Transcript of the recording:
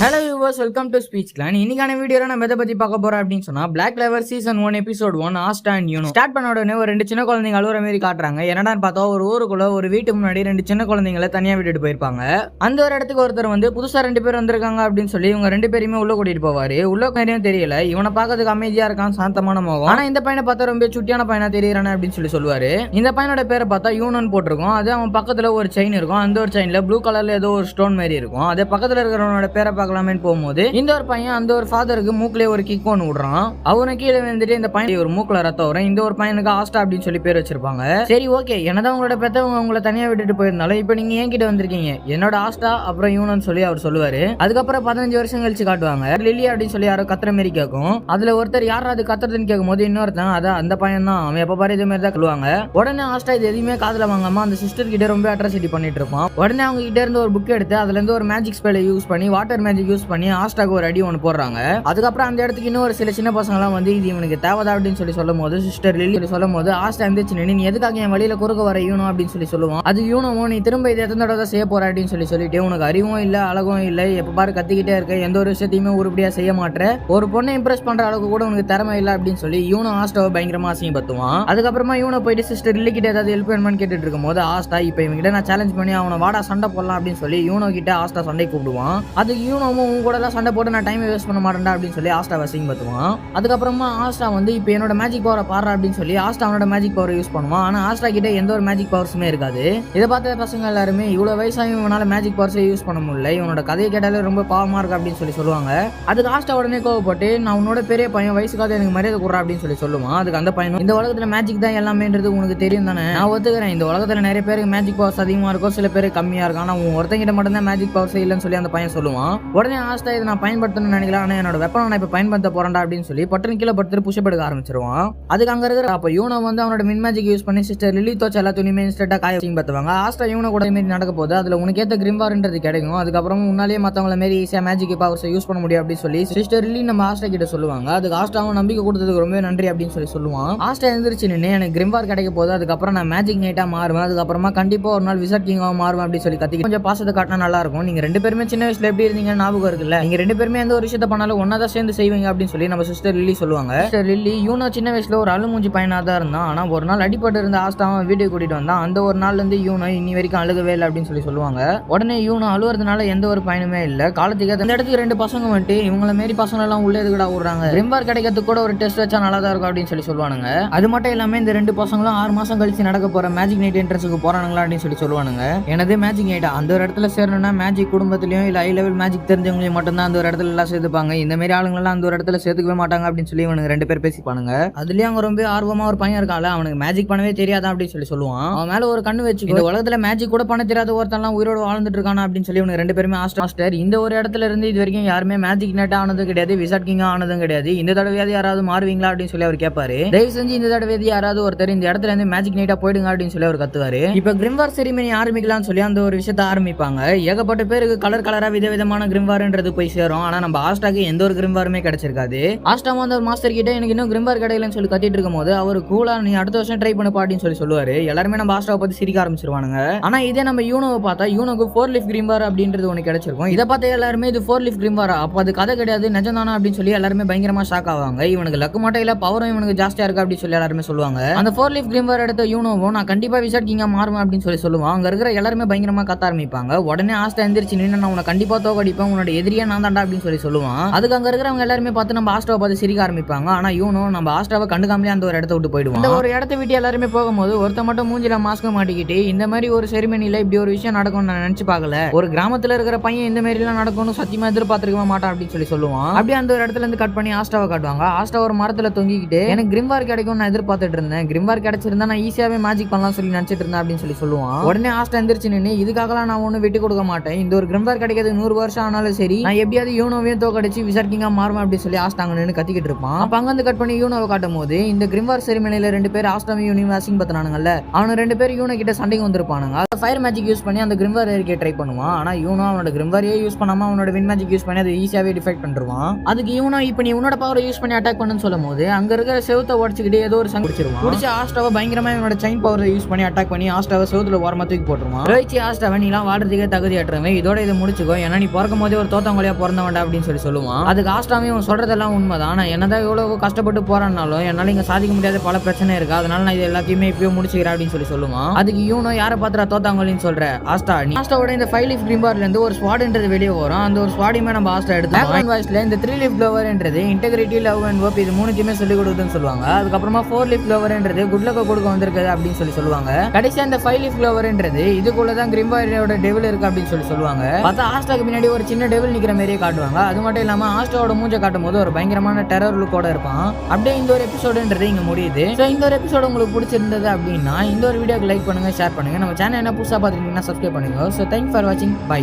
Hello viewers, welcome to Speech Clan. இன்னைக்கான வீடியோல நம்ம எதை பத்தி பார்க்க போறோம் அப்படின்னு சொன்னா Black Clover Season 1 Episode 1 Asta and Yuno. Start பண்ண உடனே ஒரு ரெண்டு சின்ன குழந்தைங்க அழுவுற மாதிரி காட்டுறாங்க. என்னடான்னு பார்த்தா ஒரு ஊருக்குள்ள ஒரு வீட்டுக்கு முன்னாடி ரெண்டு சின்ன குழந்தைங்களை தனியா விட்டுட்டு போயிருப்பாங்க. அந்த ஒரு இடத்துக்கு ஒருத்தர் வந்து புதுசா ரெண்டு பேர் வந்திருக்காங்க அப்படின்னு சொல்லி இவங்க ரெண்டு பேருமே உள்ள கூட்டிட்டு போவாரு. உள்ள நிறையும் தெரியல, இவனை பார்க்கறதுக்கு அமைதியா இருக்கான், சாந்தமான முகம். ஆனா இந்த பையனை பார்த்தா ரொம்ப சுட்டியான பையனா தெரியறானே அப்படின்னு சொல்லி சொல்லுவாரு. இந்த பையனோட பேரை பார்த்தா யூனோன்னு போட்டிருக்கும். அது அவன் பக்கத்துல ஒரு செயின் இருக்கும். அந்த ஒரு செயின்ல ப்ளூ கலர்ல ஏதோ ஒரு ஸ்டோன் மாதிரி இருக்கும். அதே பக்கத்துல இருக்கிறவனோட பேரை பார்க்கலாமே போகும்போது இந்த ஒரு பையன் அந்த ஒரு ஃபாதருக்கு மூக்குல ஒரு கிக் ஒன்று விடுறான். அவனை கீழே வந்துட்டு இந்த பையன் ஒரு மூக்குல ரத்தம் வரும். இந்த ஒரு பையனுக்கு ஆஸ்டா அப்படின்னு சொல்லி பேர் வச்சிருப்பாங்க. சரி ஓகே, என்னதான் உங்களோட பெத்தவங்க உங்களை தனியா விட்டுட்டு போயிருந்தாலும் இப்ப நீங்க ஏன் கிட்ட வந்திருக்கீங்க, என்னோட ஆஸ்டா அப்புறம் யூனோன்னு சொல்லி அவர் சொல்லுவாரு. அதுக்கப்புறம் 15 வருஷம் கழிச்சு காட்டுவாங்க. லில்லி அப்படின்னு சொல்லி யாரோ கத்துற மாதிரி கேட்கும். அதுல ஒருத்தர் யாரா அது கத்துறதுன்னு கேட்கும் போது இன்னொருத்தன் அதான் அந்த பையன் தான், அவன் எப்ப பாரு இதே மாதிரி தான் சொல்லுவாங்க. உடனே ஆஸ்டா இது எதுவுமே காதுல வாங்காம அந்த சிஸ்டர் கிட்ட ரொம்ப அட்ராசிட்டி பண்ணிட்டு இருப்பான். உடனே அவங்க கிட்ட இருந்து ஒரு புக் எடுத்து அதுல இருந்து ஒரு மேஜிக் ஸ்பெல்லை யூஸ் பண்ணி வாட்டர் மேஜிக் யூஸ் பண்ணி ஆஸ்டாக்கு ஒரு அடி ஒன்று போடுறாங்க. அதுக்கப்புறம் அந்த இடத்துக்கு இன்னும் ஒரு சில சின்ன பசங்க எல்லாம் வந்து இது இவனுக்கு தேவைதா அப்படின்னு சொல்லி சொல்லும் போது சிஸ்டர் லில்லி சொல்லும் போது ஆஸ்டா இருந்துச்சு, நீ எதுக்காக என் வழியில குறுக்க வர யூனோ அப்படின்னு சொல்லி சொல்லுவான். அது யூனோவோ நீ திரும்ப இதை எத்தனை தடவை செய்ய போற அப்படின்னு சொல்லிட்டு உனக்கு அறிவும் இல்ல அழகும் இல்ல, எப்ப பாரு கத்திக்கிட்டே இருக்க, எந்த ஒரு விஷயத்தையுமே உருப்படியா செய்ய மாட்டேற, ஒரு பொண்ணை இம்ப்ரெஸ் பண்ற அளவுக்கு கூட உனக்கு திறமை இல்ல அப்படின்னு சொல்லி யூனோ ஆஸ்டாவை பயங்கரமா அசிங்கப்படுத்துவான். அதுக்கப்புறமா யூனோ போயிட்டு சிஸ்டர் லில்லி கிட்ட ஏதாவது ஹெல்ப் வேணுமான்னு கேட்டுட்டு இருக்கும் போது ஆஸ்டா இப்ப இவங்க கிட்ட நான் சேலஞ்ச் பண்ணி அவனை வாடா சண்டை போடலாம் அப்படின்னு சொல்லி யூனோ கிட்ட ஆஸ்டா சண்டை கூப்பிடுவான். அதுக்கு யூனோவும் உங்க கூட எல்லாம் சண்டை போட்டு நான் டைம் வேஸ்ட் பண்ண மாட்டேன்டா அப்படின்னு சொல்லி ஆஸ்டா அசிங்கப்படுத்துவான். அதுக்கப்புறமா ஆஸ்டா வந்து இப்போ என்னோட மேஜிக் பவரை பாரு அப்படின்னு சொல்லி ஆஸ்டா அவனோட மேஜிக் பவர் யூஸ் பண்ணுவான். ஆனா ஆஸ்டா கிட்ட எந்த ஒரு மேஜிக் பவர்ஸுமே இருக்காது. இதை பார்த்த பசங்க எல்லாருமே இவ்வளவு வயசாயும் இவனால மேஜிக் பவர்ஸை யூஸ் பண்ண முடியல, இவனோட கதையை கேட்டாலே ரொம்ப பாவமா இருக்கு அப்படின்னு சொல்லி சொல்லுவாங்க. அதுக்கு ஆஸ்டா உடனே கோவப்பட்டு நான் உன்னோட பெரிய பையன், வயசுக்காக எனக்கு மரியாதை கொடுறா அப்படின்னு சொல்லி சொல்லுவான். அதுக்கு அந்த பையன் இந்த உலகத்துல மேஜிக் தான் எல்லாமேன்றது உனக்கு தெரியும் தானே, நான் ஒத்துக்கிறேன், இந்த உலகத்துல நிறைய பேருக்கு மேஜிக் பவர்ஸ் அதிகமா இருக்கும், சில பேருக்கு கம்மியா இருக்கும், ஆனா உன் ஒருத்தங்கிட்ட மட்டும் தான் மேஜிக் பவர்ஸ் இல்லைன்னு சொல்லி அந்த பையன் சொல்லுவான். உடனே ஆஸ்டா இதை நான் பயன்படுத்தணும்னு நினைக்கல, ஆனா என்னோட வெப்பனை நான் இப்ப பயன்படுத்த போறேன்டா அப்படின்னு சொல்லி பட்டன் கீழே படுத்து புஷப் எடுக்க ஆரம்பிச்சிருவான். அதுக்கு அங்க இருக்கிற அப்ப யூனோ வந்து அவனோட மின் மேஜிக் யூஸ் பண்ணி சிஸ்டர் லில்லி தோச்ச எல்லா துணியுமே இன்ஸ்டன்ட்டா காய வச்சு பார்த்துவாங்க. ஆஸ்டா யூனோ கூட மாதிரி நடக்க போது அதுல உனக்கு ஏத்த கிரிம்பார்ன்றது கிடைக்கும், அதுக்கப்புறம் முன்னாலேயே மத்தவங்கள மாரி ஈஸியா மேஜிக் பவர்ஸ் யூஸ் பண்ண முடியும் அப்படின்னு சொல்லி சிஸ்டர் லில்லி நம்ம ஆஸ்டா கிட்ட சொல்லுவாங்க. அதுக்கு ஆஸ்டாவும் நம்பிக்கை கொடுத்ததுக்கு ரொம்ப நன்றி அப்படின்னு சொல்லி சொல்லுவான். ஆஸ்டா எழுந்திருச்சு நின்று எனக்கு கிரிம்பார் கிடைக்க போது, அதுக்கப்புறம் நான் மேஜிக் நைட்டா மாறுவேன், அதுக்கப்புறமா கண்டிப்பா ஒரு நாள் விசார்ட் கிங்காக மாறுவேன் அப்படின்னு சொல்லி கத்தி கொஞ்சம் பாசத்தை காட்டினா நல்லா இருக்கும். நீங்க ரெண்டு பேருமே சின்ன வயசுல எப்படி இருந்தீங்க ஞாபகம் இருக்குல்ல, நீங்க ரெண்டு பேருமே எந்த ஒரு விஷயத்த பண்ணாலும் ஒன்னாதான் சேர்ந்து செய்வீங்க அப்படின்னு சொல்லி நம்ம சிஸ்டர் லில்லி சொல்லுவாங்க. சிஸ்டர் லில்லி யூனோ சின்ன வயசுல ஒரு அழுமூஞ்சி பையனா தான் இருந்தான், ஆனா ஒரு நாள் அடிப்பட்டு இருந்த ஆஸ்டாவும் வீட்டுக்கு கூட்டிட்டு வந்தான். அந்த ஒரு நாள்ல இருந்து யூனோ இன்னி வரைக்கும் அழுகவே இல்லை அப்படின்னு சொல்லி சொல்லுவாங்க. உடனே யூனோ அழுவுறதுனால எந்த ஒரு பயனுமே இல்ல. காலத்துக்கு அந்த இடத்துக்கு ரெண்டு பசங்க வந்துட்டு இவங்கள மாரி பசங்க எல்லாம் உள்ள எதுக்கடா விடுறாங்க, கிரிம்பார் கிடைக்கிறதுக்கு கூட ஒரு டெஸ்ட் வச்சா நல்லா தான் இருக்கும் அப்படின்னு சொல்லி சொல்லுவானுங்க. அது மட்டும் இல்லாம இந்த ரெண்டு பசங்களும் 6 மாசம் கழிச்சு நடக்க போற மேஜிக் நைட் என்ட்ரன்ஸுக்கு போறானுங்களா அப்படின்னு சொல்லி சொல்லுவானுங்க. எனது மேஜிக் நைட்டா அந்த ஒரு இடத்துல சேரணும்னா மேஜிக் குடும்பத்திலயும் இல்ல ஹை லெவல் மேஜிக் தெரிஞ்சவங்களையும் மட்டும்தான் அந்த ஒரு இடத்துல எல்லாம் சேர்த்துப்பாங்க, இந்த மாதிரி ஆளுங்களெல்லாம் அந்த ஒரு இடத்துல சேர்த்துக்கவே மாட்டாங்க அப்படின்னு சொல்லி இவனுக்கு ரெண்டு பேர் பேசிப்பானுங்க. அதுலயும் அவங்க ரொம்ப ஆர்வமா ஒரு பையன் இருக்கால, அவனுக்கு மேஜிக் பண்ணவே தெரியாதான் அப்படின்னு சொல்லி சொல்லுவான். அவன் மேல ஒரு கண்ணு வச்சு இந்த உலகத்துல மேஜிக் கூட பண்ண தெரியாத ஒருத்தெல்லாம் உயிரோடு வாழ்ந்துட்டு இருக்கானா அப்படின்னு சொல்லி இவனுக்கு ரெண்டு பேருமே மாஸ்டர் இந்த ஒரு இடத்துல இருந்து இது வரைக்கும் யாருமே மேஜிக் நைட்டா ஆனதும் கிடையாது, விசார்ட் கிங்கா ஆனதும் கிடையாது, இந்த தடவையாவது யாராவது மாறுவீங்களா அப்படின்னு சொல்லி அவர் கேட்பாரு. தயவு செஞ்சு இந்த தடவையாவது யாராவது ஒருத்தர் இந்த இடத்துல இருந்து மேஜிக் நைட்டா போயிடுங்க அப்படின்னு சொல்லி அவர் கத்துவாரு. இப்ப கிரிம்வார் செரிமனி ஆரம்பிக்கலாம்னு சொல்லி அந்த ஒரு விஷயத்த ஆரம்பிப்பாங்க. ஏகப்பட்ட பேருக்கு கலர் கலரா விதவிதமான கிரிம்வார்ன்றது போய் சேரும். ஆனா நம்ம ஆஸ்டாக்கு எந்த ஒரு கிரிம்வாருமே கிடைச்சிருக்காது. ஆஸ்டா வந்து ஒரு மாஸ்டர் கிட்ட எனக்கு இன்னும் கிரிம்வார் கிடைக்கலன்னு சொல்லி கத்திட்டு இருக்கும் போது அவர் கூலா நீ அடுத்த வருஷம் ட்ரை பண்ண பாட்டின்னு சொல்லி சொல்லுவாரு. எல்லாருமே நம்ம ஆஸ்டாவை பத்தி சிரிக்க ஆரம்பிச்சிருவானுங்க. ஆனா இதே நம்ம யூனோவை பார்த்தா யூனோக்கு 4 லீஃப் கிரிம்வார் அப்படின்றது ஒன்று கிடைச்சிருக்கும். இதை பார்த்து எல்லாருமே இது 4 லீஃப் கிரிம்வாரா, அப்போ அது கதை கிடையாது நிஜம்தானா அப்படின்னு சொல்லி எல்லாருமே பயங்கரமா ஷாக் ஆவாங்க. இவனுக்கு லக்கு மட்டும் இல்ல பவரும் இவனுக்கு ஜாஸ்தியா இருக்கு அப்படின்னு சொல்லி எல்லாருமே சொல்லுவாங்க. அந்த 4 லீஃப் கிரிம்வார் எடுத்த யூனோவும் நான் கண்டிப்பா விசார்ட் கிங்கா மாறுவேன் அப்படின்னு சொல்லி சொல்லுவான். அங்க இருக்கிற எல்லாருமே பயங்கரமா கத்த ஆரம்பிப்பாங்க. உடனே ஆஸ்டா எந்திரிச்சு நின்று நான் உன்னை கண்டிப்பா தோக்கடிப்பேன், உன்னோட எதிரியா நான் தாண்டா அப்படின்னு சொல்லி சொல்லுவான். அதுக்கு அங்க இருக்கிறவங்க எல்லாருமே பார்த்து நம்ம ஆஸ்டாவை பார்த்து சிரிக்க ஆரம்பிப்பாங்க. ஆனா யூனோ நம்ம ஆஸ்டாவை கண்டுக்காமலே அந்த ஒரு இடத்த விட்டு போயிடுவான். இந்த ஒரு இடத்த விட்டு எல்லாருமே போகும்போது ஒருத்த மட்டும் மூஞ்சில மாஸ்க் மாட்டிக்கிட்டு இந்த மாதிரி ஒரு செரிமனில இப்படி ஒரு விஷயம் நடக்கும்னு நான் நினைச்சு பார்க்கல, ஒரு கிராமத்துல இருக்கிற பையன் இந்த மாதிரி எல்லாம் நடக்கும்னு சத்தியமா எதிர்பார்த்திருக்க மாட்டான் அப்படின்னு சொல்லி சொல்லுவான். அப்படியே அந்த ஒரு இடத்துல இருந்து கட் பண்ணி ஆஸ்டாவை காட்டுவாங்க. ஆஸ்டா ஒரு மரத்துல தொங்கிக்கிட்டு எனக்கு கிரிம்வார் கிடைக்கும் நான் எதிர்பார்த்துட்டு இருந்தேன், கிரிம்வார் கிடைச்சிருந்தா நான் ஈஸியாவே மேஜிக் பண்ணலாம் சொல்லி நினைச்சிட்டு இருந்தேன் அப்படின்னு சொல்லி சொல்லுவான். உடனே ஆஸ்டா எந்திரிச்சு நின்று இதுக்காகலாம் நான் ஒன்னும் விட்டு கொடுக்க மாட்டேன், இந்த ஒரு கிரிம்வார் கிடைக்கிறது 100 வருஷம் ஆனாலும் சரி நான் எப்படியாவது யூனோவையும் தோக்கடிச்சு விசார்ட் கிங்கா மாறுவேன் அப்படின்னு சொல்லி ஆஸ்டா அங்க நின்று கத்திக்கிட்டு இருப்பான். அப்ப அங்க வந்து கட் பண்ணி யூனோவை காட்டும் போது இந்த கிரிம்வார் செரிமனில ரெண்டு பேர் ஆஸ்டாவையும் யூனியும் அசிங்கப்படுத்தினானுங்கல்ல, அவனு ரெண்டு பேர் யூனோ கிட்ட சண்டைக்கு வந்திருப்பானுங்க. ஃபயர் மேஜிக் யூஸ் பண்ணி அந்த கிரிம்வார் ஏறிக்க ட்ரை பண்ணுவான். ஆனா யூனோ அவனோட கிரிம்வாரையே யூஸ் பண்ணாம அவனோட வின் மேஜிக் யூஸ் பண்ணி அதை ஈஸியாவே டிஃபெக்ட் பண்ணிடுவான். அதுக்கு யூனோ இப்ப நீ உன்னோட பவரை யூஸ் பண்ணி அட்டாக் பண்ணுன்னு சொல்லும் போது அங்க இருக்கிற செவுத்தை உடச்சுக்கிட்டு ஏதோ ஒரு சங்க பிடிச்சிருவான். ஆஸ்டாவை பயங்கரமா இவனோட செயின் பவரை யூஸ் பண்ணி அட்டாக் பண்ணி ஆஸ்டாவை செவுத்துல ஓரமா தூக்கி போட்டுருவான். ரோஹிச்சி ஆஸ்டாவை நீலாம் வாடுறதுக்கே தகுதியாட்டுறவன், இதோட இதை முடிச்சுக்கோ, ஏன்னா நீ பிறக்கும் போதே பிறந்ததே ஒரு தோத்தவங்களையா பிறந்தவன்டா அப்படின்னு சொல்லுவான். அதுக்கு ஆஸ்டாமே அவன் சொல்றதெல்லாம் உண்மைதான். நான் என்னதான் எவ்வளவு கஷ்டப்பட்டு போறான்னாலும் என்னால இங்க சாதிக்க முடியாத பல பிரச்சனை இருக்கு, அதனால நான் இது எல்லாத்தையுமே இப்பயே முடிச்சுக்கிறேன் அப்படின்னு சொல்லுவான். அதுக்கு யூனோ யாரை பாத்திரா தோத்தாங்கன்னு சொல்ற ஆஸ்டா, நீ ஆஸ்டாவோட இந்த 5 லீஃப் கிரிம்பார்ல இருந்து ஒரு ஸ்வாட்ன்றது வெளியே வரும். அந்த ஒரு ஸ்வாடியுமே நம்ம ஆஸ்டா எடுத்து பேக்ரவுண்ட் வாய்ஸ்ல இந்த 3 லீஃப் ஃப்ளவர்ன்றது இன்டெகிரிட்டி, லவ் அண்ட் ஹோப் இது மூணுத்தையுமே சொல்லி கொடுக்குதுன்னு சொல்லுவாங்க. அதுக்கப்புறமா 4 லீஃப் ஃப்ளவர்ன்றது குட் லக் கொடுக்க வந்திருக்குது அப்படின்னு சொல்லுவாங்க. கடைசியா இந்த 5 லீஃப் ஃப்ளவர்ன்றது இதுக்குள்ளதான் கிரிம்பாரியோட டெவில் இருக்கு அப்படின்னு சொல்லுவாங்க. பார்த்தா ஆஸ்டாக்கு பின்னாடி ஒரு சின்ன டெவில் நிக்கிற மாதிரியே காட்டுவாங்க. அது மட்டும் இல்லாம ஆஸ்டாவோட மூஞ்ச காட்டும் போது ஒரு பயங்கரமான டெரர் லுக்கோட இருப்பான். அப்படியே இந்த ஒரு எபிசோடுன்றது இங்க முடியுது. சோ இந்த ஒரு எபிசோடு உங்களுக்கு பிடிச்சிருந்தது அப்படின்னா இந்த ஒரு வீடியோக்கு லைக் பண்ணுங்க, ஷேர் பண்ணுங்க. நம்ம சேனல் என்ன புதுசா பாத்துக்கிட்டீங்கன்னா சப்ஸ்கிரைப் பண்ணுங்க. சோ தேங்க்ஸ் ஃபார் வாட்சிங். பை.